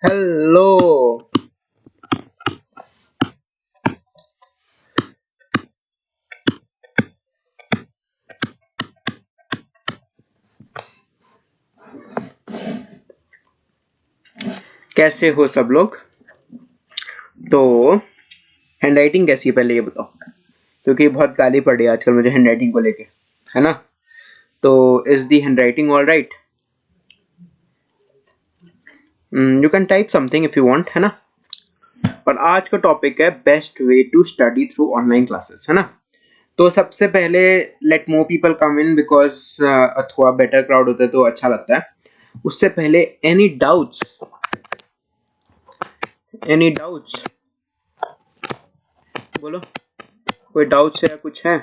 Hello. कैसे हो सब लोग? तो हैंडराइटिंग कैसी है पहले ये बताओ, क्योंकि बहुत गाली पड़ रही है आजकल मुझे हैंडराइटिंग को लेके, है ना? तो is the handwriting all right? You can type something if you want, है ना? और आज का टॉपिक है best way to study through online classes, है ना? तो सबसे पहले let more people come in because थोड़ा बेटर क्राउड होता है तो अच्छा लगता है। उससे पहले एनी डाउट्स बोलो, कोई डाउट्स है, कुछ है?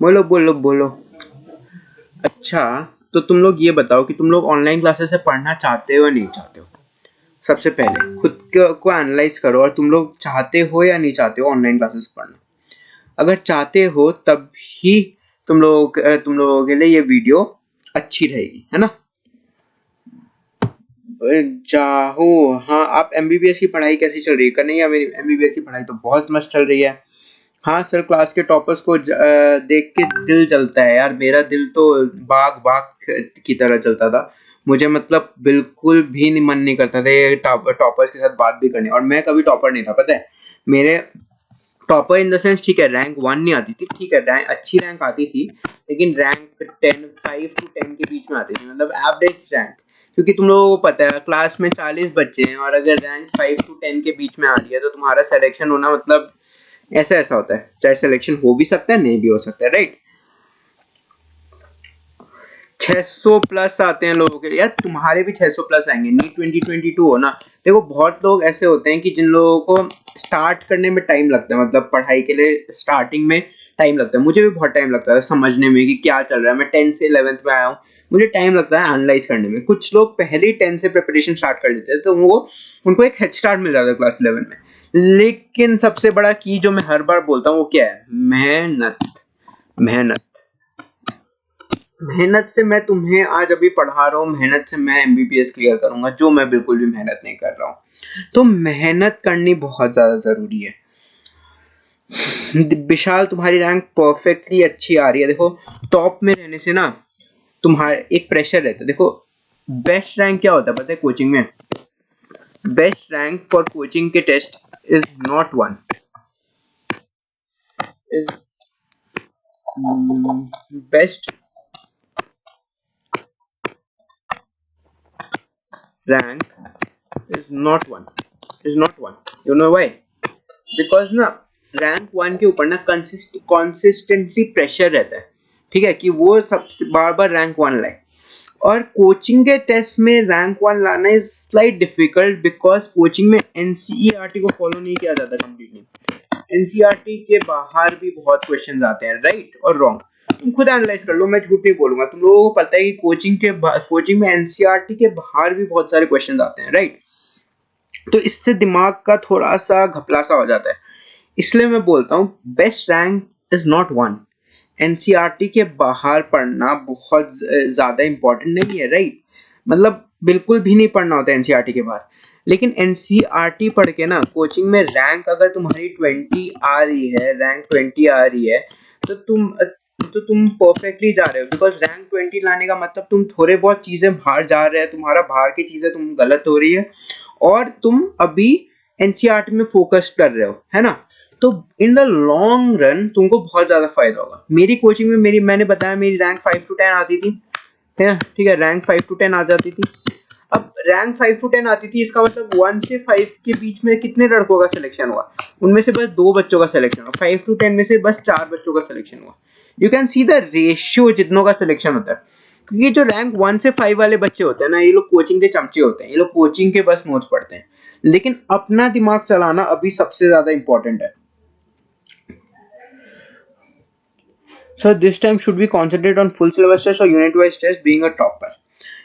बोलो बोलो बोलो। अच्छा, तो तुम लोग ये बताओ कि तुम लोग ऑनलाइन क्लासेस से पढ़ना चाहते हो या नहीं चाहते हो? सबसे पहले खुद को एनालाइज करो और तुम लोग चाहते हो या नहीं चाहते हो ऑनलाइन क्लासेस पढ़ना। अगर चाहते हो तब ही तुम लोगों के लिए ये वीडियो अच्छी रहेगी, है ना? जाहो। हाँ, आप एमबीबीएस की पढ़ाई कैसी चल रही है? नहीं, या मेरी एमबीबीएस की पढ़ाई तो बहुत मस्त चल रही है। हाँ सर, क्लास के टॉपर्स को देख के दिल जलता है यार। मेरा दिल तो बाग बाग की तरह चलता था। मुझे मतलब बिल्कुल भी मन नहीं करता था ये टॉपर्स के साथ बात भी करने। और मैं कभी टॉपर नहीं था, पता है। मेरे टॉपर इन द सेंस, ठीक है, रैंक 1 नहीं आती थी, ठीक है, रैंक अच्छी रैंक आती थी, लेकिन रैंक 10 5 to 10 के बीच में आती थी, मतलब एवरेज रैंक। क्योंकि तुम लोगों को पता है क्लास में 40 बच्चे हैं और अगर रैंक 5 to 10 के बीच में आ रही है तो तुम्हारा सिलेक्शन होना मतलब ऐसा होता है। चाहे सिलेक्शन हो भी सकता है, नहीं भी हो सकता है, राइट? 600 प्लस आते हैं लोगों के। यार तुम्हारे भी 600 प्लस आएंगे। नीट 2022 हो ना। देखो बहुत लोग ऐसे होते हैं कि जिन लोगों को स्टार्ट करने में टाइम लगता है, मतलब पढ़ाई के लिए स्टार्टिंग में टाइम लगता है। मुझे भी बहुत टाइम लगता है समझने में कि क्या चल रहा है। मैं 10 से 11th में आया हूँ, मुझे टाइम लगता है एनालाइज करने में। कुछ लोग पहले ही 10 से प्रिपरेशन स्टार्ट कर लेते हैं तो उनको एक हेड स्टार्ट मिल जाता है क्लास 11 में। लेकिन सबसे बड़ा की जो मैं हर बार बोलता हूँ वो क्या है? मेहनत। मेहनत मेहनत से मैं तुम्हें आज अभी पढ़ा रहा हूँ, मेहनत से मैं एमबीबीएस क्लियर करूंगा, जो मैं बिल्कुल भी मेहनत नहीं कर रहा हूँ। तो मेहनत करनी बहुत ज्यादा जरूरी है। विशाल, तुम्हारी रैंक परफेक्टली अच्छी आ रही है। देखो टॉप में रहने से ना तुम्हारे एक प्रेशर रहता है। देखो बेस्ट रैंक क्या होता है पता है कोचिंग में? बेस्ट रैंक फॉर कोचिंग के test is not one, is best rank is not one. You know why? Because ना रैंक 1 के ऊपर ना कंसिस्टेंटली प्रेशर रहता है, ठीक है, कि वो सब बार बार रैंक 1 लाए। और कोचिंग के टेस्ट में रैंक 1 लाना is slight difficult because coaching में एनसीईआरटी को फॉलो नहीं किया जाता कम्प्लीटली। एनसीईआरटी के बाहर भी बहुत क्वेश्चंस आते हैं, राइट और रॉन्ग। तुम खुद एनालाइज कर लो, मैं झूठ नहीं बोलूंगा। तुम लोगों को पता है कि कोचिंग में एनसीईआरटी के बाहर भी बहुत सारे क्वेश्चंस आते हैं, राइट? तो इससे दिमाग का थोड़ा सा घपला सा हो जाता है। इसलिए मैं बोलता हूँ best rank is not one. NCERT के बाहर पढ़ना बहुत ज्यादा इंपॉर्टेंट नहीं है, राइट? मतलब बिल्कुल भी नहीं पढ़ना होता एनसीईआरटी के बाहर। लेकिन एनसीईआरटी पढ़ के ना कोचिंग में रैंक अगर तुम्हारी 20 आ रही है, रैंक 20 आ रही है, तो तुम परफेक्टली जा रहे हो। बिकॉज रैंक 20 लाने का मतलब तुम थोड़े बहुत चीजें बाहर जा रहे हैं, तुम्हारा बाहर की चीजें तुम गलत हो रही है और तुम अभी एनसीईआरटी में फोकस कर रहे हो, है ना? तो इन द लॉन्ग रन तुमको बहुत ज्यादा फायदा होगा। मेरी कोचिंग में मैंने बताया मेरी रैंक 5 to 10 आती थी, है ठीक है, रैंक 5 to 10 आ जाती थी। अब रैंक 5 to 10 आती थी, इसका मतलब 1 से 5 के बीच में कितने लड़कों का सिलेक्शन हुआ? उनमें से बस 2 बच्चों का सिलेक्शन हुआ। 5 to 10 में से बस 4 बच्चों का सिलेक्शन हुआ। You can see the ratio जितनों का सिलेक्शन होता है। क्योंकि जो रैंक 1 से 5 वाले बच्चे होते हैं ना, ये लोग कोचिंग के चमचे होते हैं। ये लोग कोचिंग के बस नोट्स पढ़ते हैं, लेकिन अपना दिमाग चलाना अभी सबसे ज्यादा इंपॉर्टेंट है। So this time should we concentrate on full syllabus test or unit wise test being a topper?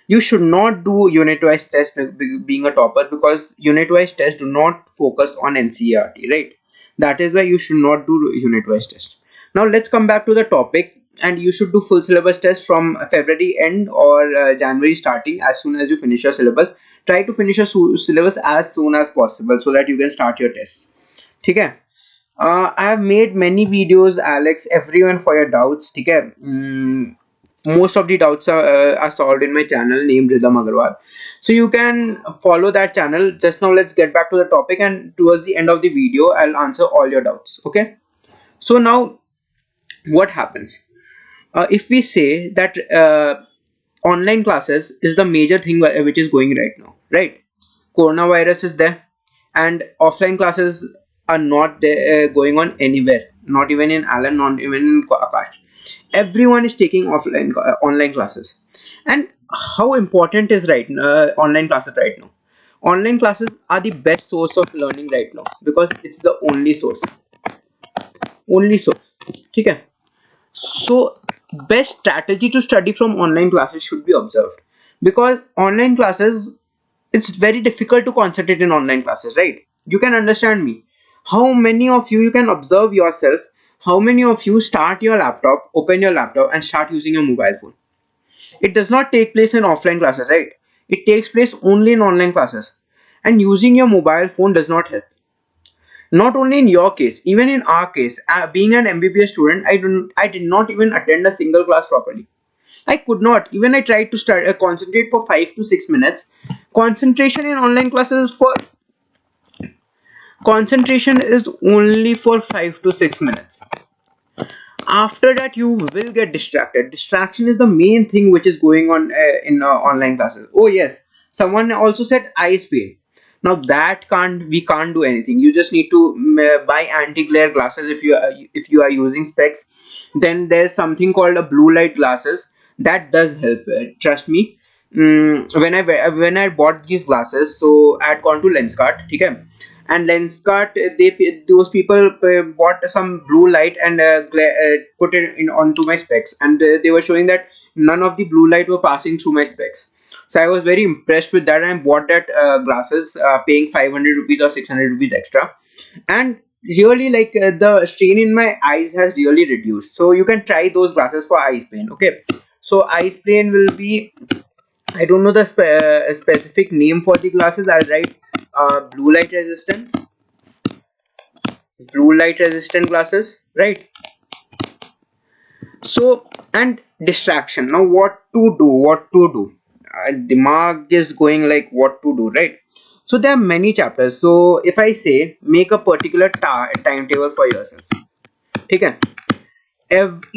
You should not do unit wise test being a topper because unit wise tests do not focus on NCERT, right? That is why you should not do unit wise test. Now let's come back to the topic. and you should do full syllabus test from February end or January starting. As soon as you finish your syllabus, try to finish your syllabus as soon as possible so that you can start your tests. Okay. I have made many videos, Alex, everyone, for your doubts. Okay. Most of the doubts are solved in my channel named Ridham Agarwal. So you can follow that channel. Just now let's get back to the topic, and towards the end of the video I'll answer all your doubts. Okay. So now what happens? If we say that online classes is the major thing which is going right now, right? Coronavirus is there, and offline classes are not there, going on anywhere, not even in Alan, not even in Akash. Everyone is taking offline online classes. And how important is online classes right now? Online classes are the best source of learning right now because it's the only source. Okay. So best strategy to study from online classes should be observed, because online classes, it's very difficult to concentrate in online classes, right? You can understand me. How many of you can observe yourself, how many of you start your laptop, open your laptop and start using your mobile phone? It does not take place in offline classes, right? It takes place only in online classes. And using your mobile phone does not help. Not only in your case, even in our case, being an MBBS student, I did not even attend a single class properly. I could not. Even I tried to concentrate for 5 to 6 minutes. Concentration in online classes for concentration is only for 5 to 6 minutes. After that you will get distracted. Distraction is the main thing which is going on in online classes. Oh yes, someone also said eye pain. Now that we can't do anything. You just need to buy anti-glare glasses if you are using specs. Then there's something called a blue light glasses that does help, trust me. When I bought these glasses, so I had gone to Lenskart, okay, and Lenskart, those people bought some blue light and put it in onto my specs, and they were showing that none of the blue light were passing through my specs. So I was very impressed with that, and I bought that glasses, paying 500 rupees or 600 rupees extra, and really like the strain in my eyes has really reduced. So you can try those glasses for eye pain. Okay, so eye pain will be, I don't know the specific name for the glasses. I'll write blue light resistant glasses, right? So, and distraction. Now what to do? Dimag is going like what to do, right? So there are many chapters. So if I say make a particular timetable for yourself, okay?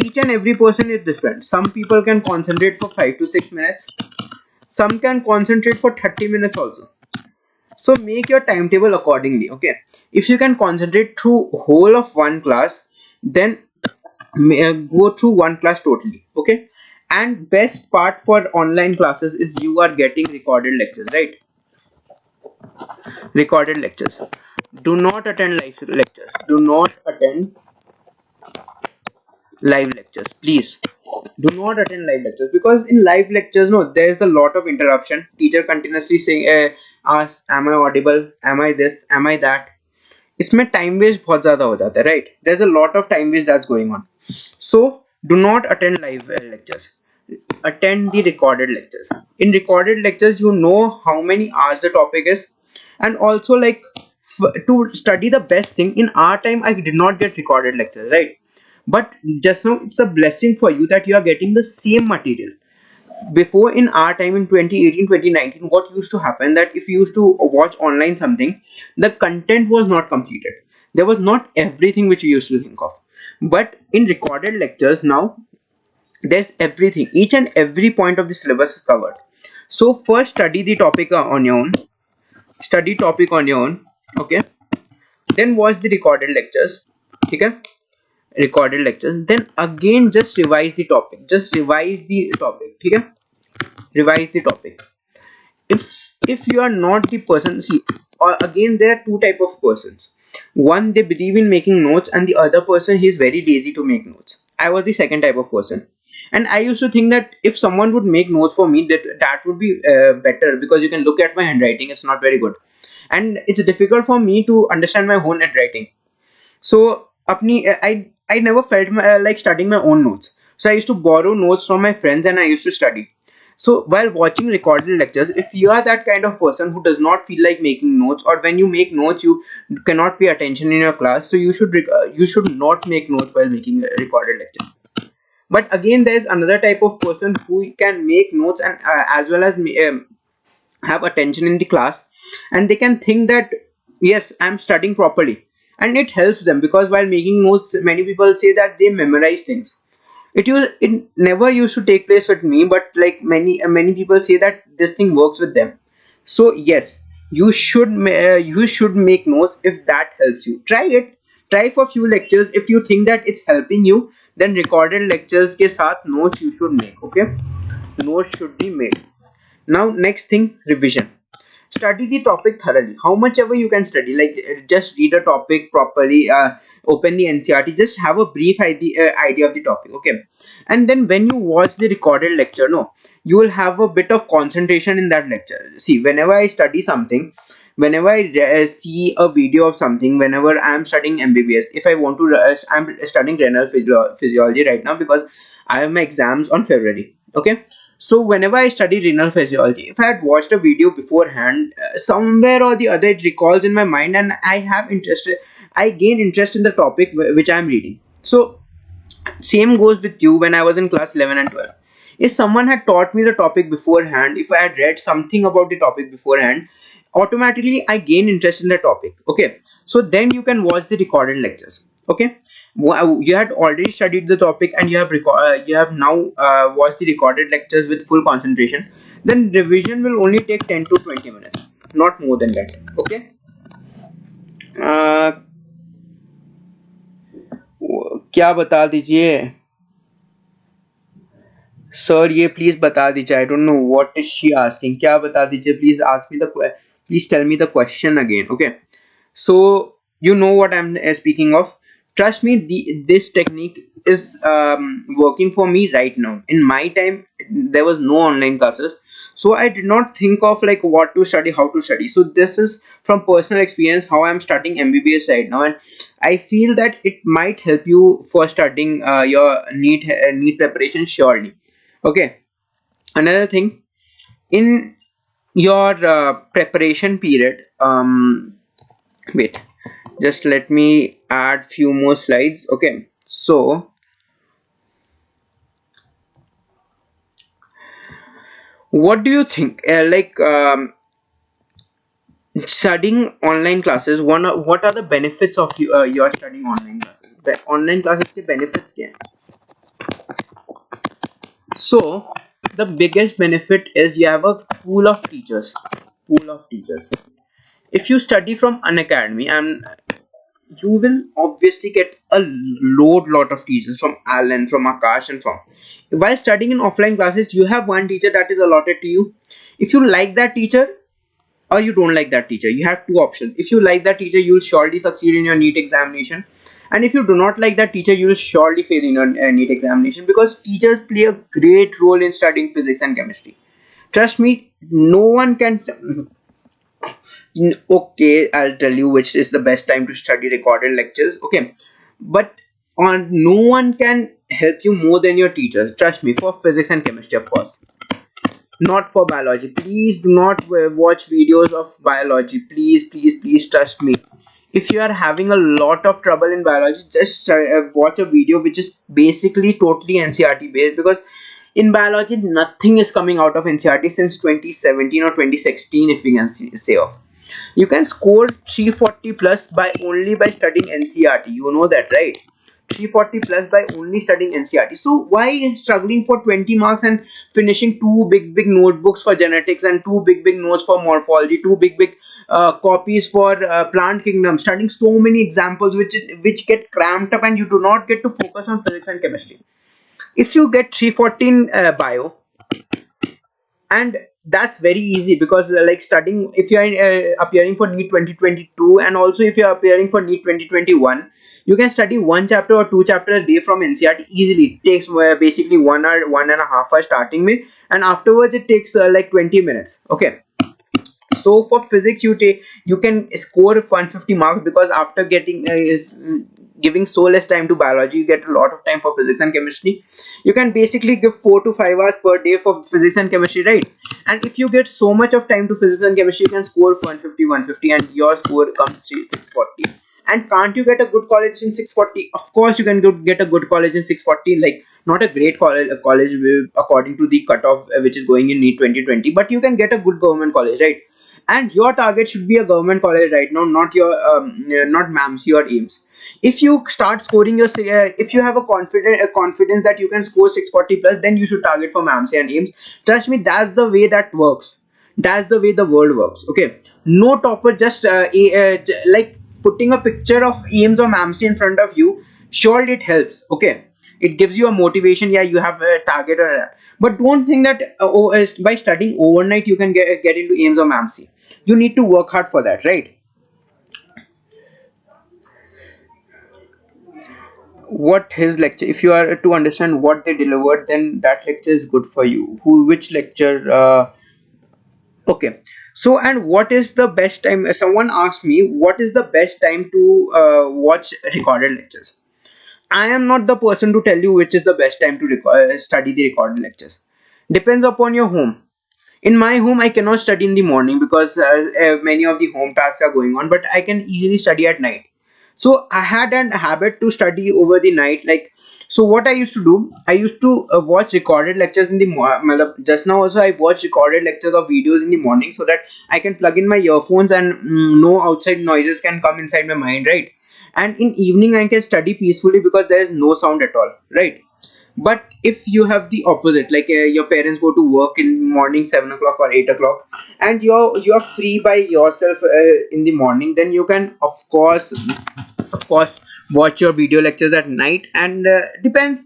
Each and every person is different. Some people can concentrate for 5 to 6 minutes. Some can concentrate for 30 minutes also. So make your timetable accordingly. Okay, if you can concentrate through whole of one class, then go through one class totally. Okay, and best part for online classes is you are getting recorded lectures, right? Recorded lectures. Do not attend live lectures. Do not attend live lectures, please. Do not attend live lectures, because in live lectures, no, there is a lot of interruption. Teacher continuously saying ask, am I audible, am I this, am I that. इसमें time waste बहुत ज़्यादा हो जाता है, right? There's a lot of time waste that's going on. So do not attend live lectures. Attend the recorded lectures. In recorded lectures, you know how many hours the topic is, and also like to study the best thing. In our time, I did not get recorded lectures, right? But just now it's a blessing for you that you are getting the same material. Before, in our time, in 2018 2019, what used to happen, that if you used to watch online something, the content was not completed. There was not everything which you used to think of. But in recorded lectures now, there's everything. Each and every point of the syllabus is covered. So first study the topic on your own. Study topic on your own. Okay, then watch the recorded lectures. Okay, recorded lectures, then again just revise the topic. Okay, revise the topic. If you are not the person, see, or again there are two type of persons. One, they believe in making notes, and the other person, he is very lazy to make notes. I was the second type of person, and I used to think that if someone would make notes for me, that would be better, because you can look at my handwriting, it's not very good, and it's difficult for me to understand my own handwriting. So I never felt like studying my own notes. So I used to borrow notes from my friends and I used to study. So while watching recorded lectures, if you are that kind of person who does not feel like making notes, or when you make notes you cannot pay attention in your class, so you should not make notes while making recorded lectures. But again, there's another type of person who can make notes and as well as have attention in the class, and they can think that yes, I'm studying properly, and it helps them, because while making notes many people say that they memorize things. It never used to take place with me, but like many people say that this thing works with them. So yes, you should make notes if that helps you. Try it. Try for few lectures. If you think that it's helping you, then recorded lectures के साथ notes you should make. Okay, notes should be made. Now next thing, revision. Study the topic thoroughly, how much ever you can study. Like just read a topic properly, open the NCRT, just have a brief idea of the topic. Okay, and then when you watch the recorded lecture, no, you will have a bit of concentration in that lecture. See, whenever I study something, whenever I see a video of something, whenever I am studying MBBS, if I want to I'm studying renal physiology right now because I have my exams on February. Okay, so whenever I study renal physiology, if I had watched a video beforehand, somewhere or the other it recalls in my mind, and I gain interest in the topic which I am reading. So same goes with you. When I was in class 11 and 12, if someone had taught me the topic beforehand, if I had read something about the topic beforehand, automatically I gain interest in the topic. Okay, so then you can watch the recorded lectures. Okay, you had already studied the topic and you have now watched the recorded lectures with full concentration, then revision will only take 10 to 20 minutes, not more than that. Okay, क्या बता दीजिए sir, ये please बता दीजिए. I don't know what is she asking. क्या बता दीजिए, please ask me the please tell me the question again. Okay, so you know what I'm speaking of. Trust me, this technique is working for me right now. In my time there was no online classes, so I did not think of like what to study, how to study. So this is from personal experience how I'm studying MBBS right now, and I feel that it might help you for studying your NEET preparation surely. Okay, another thing, in your preparation period, wait, just let me add few more slides. Okay, so what do you think, studying online classes, what are the benefits of your studying online classes? The online classes के benefits क्या हैं? So the biggest benefit is you have a pool of teachers. If you study from Unacademy, and you will obviously get a lot of teachers, from Alan, from Akash, and from, while studying in offline classes you have one teacher that is allotted to you. If you like that teacher or you don't like that teacher, you have two options. If you like that teacher, you will surely succeed in your NEET examination, and if you do not like that teacher, you will surely fail in your NEET examination, because teachers play a great role in studying physics and chemistry. Trust me, no one can. Okay, I'll tell you which is the best time to study recorded lectures. Okay, but on no one can help you more than your teachers. Trust me, for physics and chemistry, of course, not for biology. Please do not watch videos of biology. Please trust me. If you are having a lot of trouble in biology, just watch a video which is basically totally NCRT based, because in biology nothing is coming out of NCRT since 2017 or 2016, if you can say of. You can score 340 plus by studying NCRT. You know that, right? 340 plus by only studying NCRT. So why struggling for 20 marks and finishing two big notebooks for genetics, and two big notes for morphology, two big copies for plant kingdom, studying so many examples which get cramped up and you do not get to focus on physics and chemistry. If you get 314 bio, and that's very easy, because like studying, if you are appearing for NEET 2022, and also if you are appearing for NEET 2021, you can study one chapter or two chapter a day from NCRT easily. It takes basically 1 hour, 1.5 hours starting me, and afterwards it takes like 20 minutes. Okay, so for physics you can score 150 marks, because after getting giving so less time to biology, you get a lot of time for physics and chemistry. You can basically give 4 to 5 hours per day for physics and chemistry, right? And if you get so much of time to physics and chemistry, you can score 150, 150, and your score comes to 640. And can't you get a good college in 640? Of course you can get a good college in 640, like not a great college according to the cutoff which is going in NEET 2020, but you can get a good government college, right? And your target should be a government college right now, not your not MAMC or AIMS. If you start scoring your if you have a confidence that you can score 640 plus, then you should target for MAMC and AIMS. Trust me, that's the way that works. That's the way the world works. Okay, no topper, just like putting a picture of AIMS or MAMC in front of you. Surely it helps. Okay, it gives you a motivation. Yeah, you have a target or that. But don't think that by studying overnight you can get into AIMS or MAMC. You need to work hard for that, right? What his lecture, if you are to understand what they delivered, then that lecture is good for you. Which lecture? Okay. So, and what is the best time? Someone asked me, what is the best time to watch recorded lectures? I am not the person to tell you which is the best time to study the recorded lectures. Depends upon your home. In my home, I cannot study in the morning because many of the home tasks are going on, but I can easily study at night. So I had a habit to study over the night. Like, so what I used to do, I used to watch recorded lectures in the morning. Just now also I watch recorded lectures or videos in the morning so that I can plug in my earphones and no outside noises can come inside my mind, right? And in evening I can study peacefully because there is no sound at all, right? But if you have the opposite, like your parents go to work in morning 7 o'clock or 8 o'clock, and you're free by yourself in the morning, then you can of course watch your video lectures at night. And depends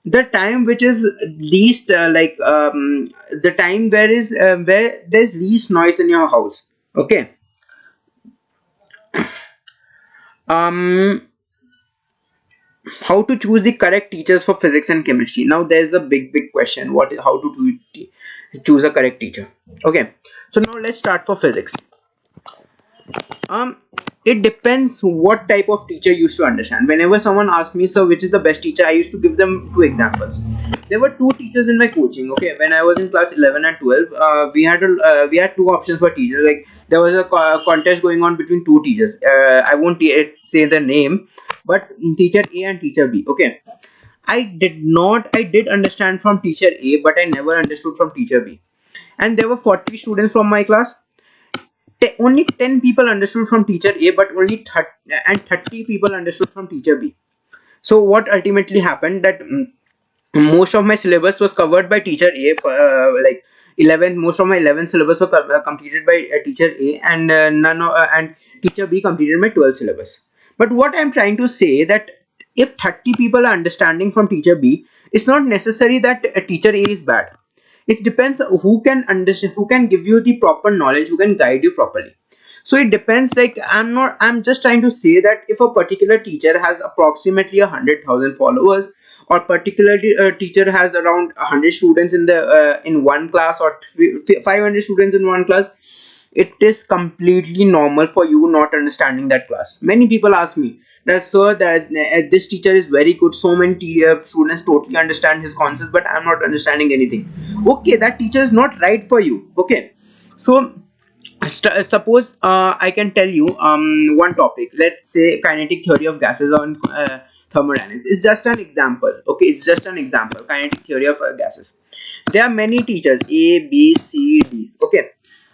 the time which is least the time where there's least noise in your house. Okay. um how to choose the correct teachers for physics and chemistry? Now there's a big question, how to choose a correct teacher. Okay, so now let's start for physics. um it depends what type of teacher you used to understand. Whenever someone asks me, so which is the best teacher, I used to give them two examples. There were two teachers in my coaching. Okay, when I was in class 11 and 12, we had two options for teachers. Like, there was a contest going on between two teachers. I won't say the name, but teacher A and teacher B. Okay, I did understand from teacher A, but I never understood from teacher B. And there were 40 students from my class. Only 10 people understood from teacher A, but only 30 people understood from teacher B. So what ultimately happened, that most of my syllabus was covered by teacher A. Like 11, most of my 11 syllabus were completed by teacher A, and and teacher B completed my 12 syllabus. But what I'm trying to say, that if 30 people are understanding from teacher B, it's not necessary that teacher A is bad. It depends who can understand, who can give you the proper knowledge, who can guide you properly. So it depends. Like, I'm just trying to say that if a particular teacher has approximately 100,000 followers, or particularly a teacher has around 100 students in one class, or 500 students in one class, it is completely normal for you not understanding that class. Many people ask me that, sir, that this teacher is very good, so many students totally understand his concepts, but I'm not understanding anything. Okay, that teacher is not right for you. Okay, so suppose I can tell you one topic. Let's say kinetic theory of gases on thermodynamics. It's just an example. Okay, it's just an example. Kinetic theory of gases. There are many teachers, A, B, C, D. Okay,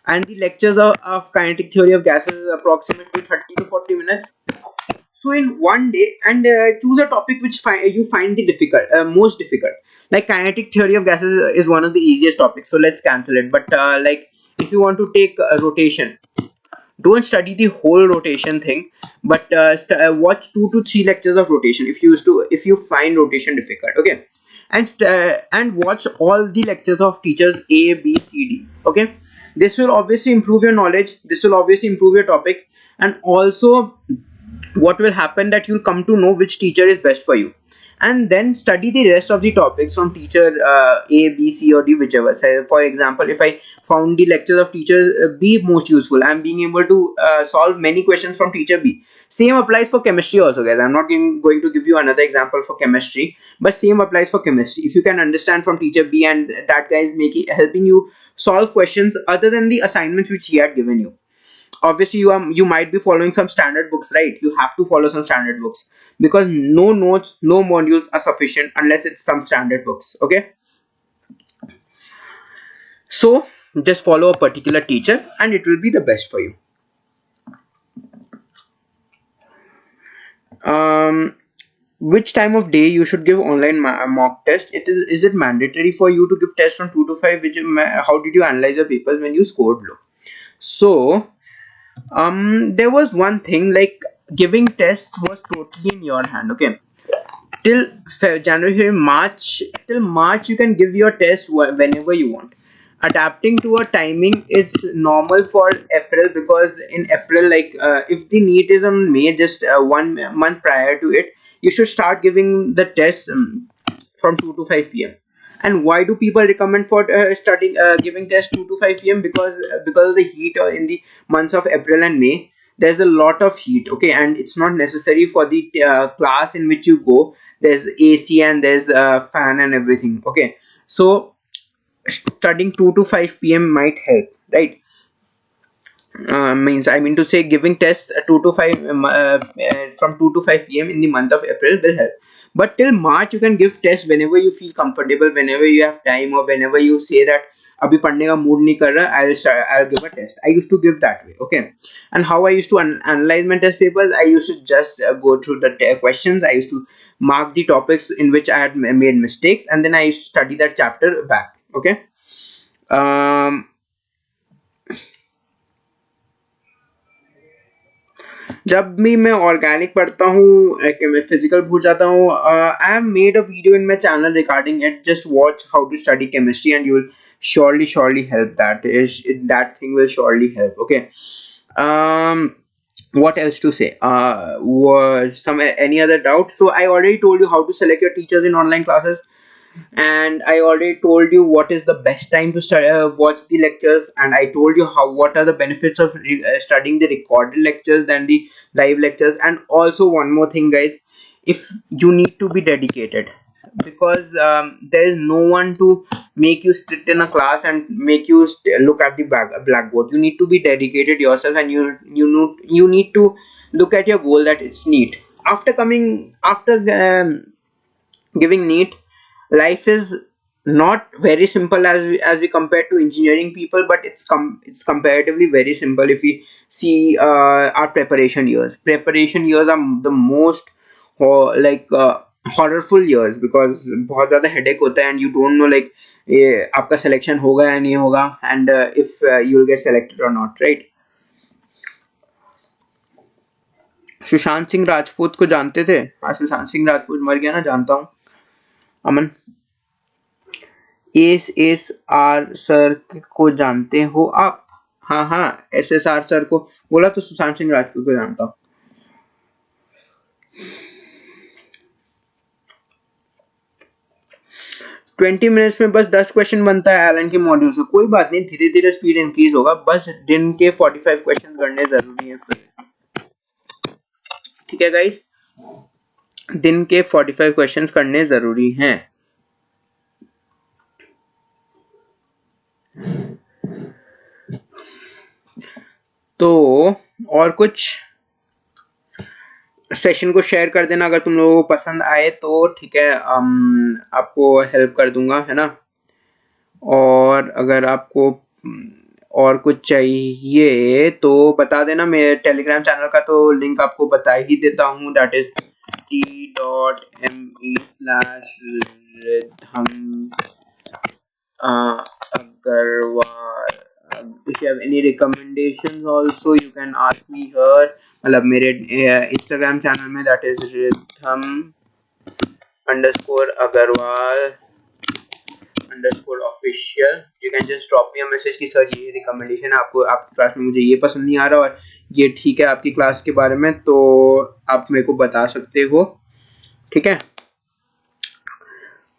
and the lectures of kinetic theory of gases is approximately 30 to 40 minutes. So in one day, and choose a topic which you find the most difficult. Like kinetic theory of gases is one of the easiest topics, so let's cancel it. But like, if you want to take rotation, don't study the whole rotation thing, but watch 2 to 3 lectures of rotation if you find rotation difficult. Okay, and watch all the lectures of teachers A, B, C, D. Okay, this will obviously improve your knowledge, this will obviously improve your topic, and also what will happen, that you'll come to know which teacher is best for you. and then study the rest of the topics from teacher A, B, C or D, whichever. So for example, if I found the lectures of teacher B most useful, I'm being able to solve many questions from teacher B. Same applies for chemistry also, guys. I'm not going to give you another example for chemistry, but same applies for chemistry. If you can understand from teacher B and that guy is helping you solve questions other than the assignments which he had given you. Obviously you might be following some standard books, right? You have to follow some standard books, because no notes, no modules are sufficient unless it's some standard books. Okay, so just follow a particular teacher and it will be the best for you. Which time of day you should give online mock test? Is it mandatory for you to give tests from 2 to 5? How did you analyze your papers when you scored low? So there was one thing, like giving tests was totally in your hand. Okay, till January, February, March, till March you can give your test whenever you want. Adapting to a timing is normal for April, because in April, like if the NEET is on May, just 1 month prior to it, you should start giving the tests from 2 to 5 p.m. And why do people recommend for starting giving tests 2 to 5 p.m? Because of the heat in the months of April and May. There's a lot of heat, okay, and it's not necessary for the class in which you go. There's AC and there's fan and everything. Okay, so studying 2 to 5 p.m. might help, right? I mean to say, giving tests 2 to 5 from 2 to 5 p.m. in the month of April will help. But till March you can give tests whenever you feel comfortable, whenever you have time, or whenever you say that abhi padhne ka mood nahi kar raha, I'll give a test. I used to give that way. Okay, and how I used to analyze my test papers, I used to just go through the questions. I used to mark the topics in which I had made mistakes, and then I used to study that chapter back. Okay, जब भी मैं organic पढ़ता हूँ, physical भूल जाता हूँ, I have made a video in my channel regarding it. Just watch how to study chemistry and you will surely help. That thing will surely help. Okay, what else to say? Any other doubt? So I already told you how to select your teachers in online classes, and I already told you what is the best time to watch the lectures, and I told you what are the benefits of studying the recorded lectures than the live lectures. And also one more thing, guys, if you need to be dedicated, because there is no one to make you sit in a class and make you look at the blackboard. You need to be dedicated yourself, and you need to look at your goal, that it's NEET. After giving NEET, life is not very simple as we compare to engineering people, but it's comparatively very simple if we see our preparation years. Preparation years are the most horrorful years, because बहुत ज़्यादा headache होता है, and you don't know like ये आपका selection होगा या नहीं होगा, and if you will get selected or not, right? Sushant Singh Rajput को जानते थे? हाँ, सुशांत सिंह राजपूत मर गया ना, जानता हूँ. अमन, SSR सर को जानते हो आप? हाँ, SSR सर को बोला तो सुशांत सिंह राजपूत को जानता हूँ. ट्वेंटी मिनट्स में बस 10 क्वेश्चन बनता है एलन के मॉड्यूल से. कोई बात नहीं, धीरे धीरे स्पीड इंक्रीज होगा. बस दिन के 45 क्वेश्चन करने जरूरी है फिर. ठीक है गाइस, दिन के 45 क्वेश्चन करने जरूरी हैं. तो और कुछ सेशन को शेयर कर देना अगर तुम लोगों को पसंद आए तो. ठीक है, आपको हेल्प कर दूंगा, है ना. और अगर आपको और कुछ चाहिए तो बता देना. मेरे टेलीग्राम चैनल का तो लिंक आपको बता ही देता हूँ. That is t.me/Ridham Agarwal. If you have any recommendations also you can ask me here. मतलब मेरे Instagram चैनल में that is Ridham_Agarwal_official. You can just drop me a message कि सर ये रिकमेंडेशन है आपको, आपकी क्लास में मुझे ये पसंद नहीं आ रहा और ये ठीक है आपकी क्लास के बारे में, तो आप मेरे को बता सकते हो. ठीक है.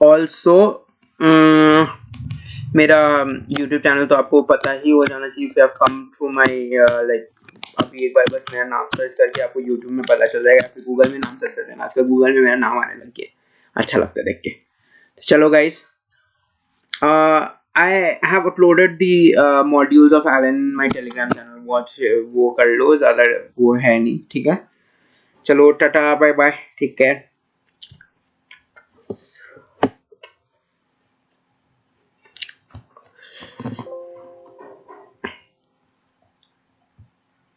ऑल्सो मेरा YouTube चैनल तो आपको पता ही हो जाना चाहिए, if you have come through my like अभी एक बार बस मेरा नाम सर्च करके आपको YouTube में पता चल जाएगा, फिर गूगल में नाम सर्च कर देना, आजकल गूगल में मेरा नाम आने लग गया, अच्छा लगता है देख के। तो चलो guys, I have uploaded the modules of Alan in my Telegram channel, watch वो कर लो, ज़्यादा वो है नहीं, ठीक है। चलो tata bye bye, take care.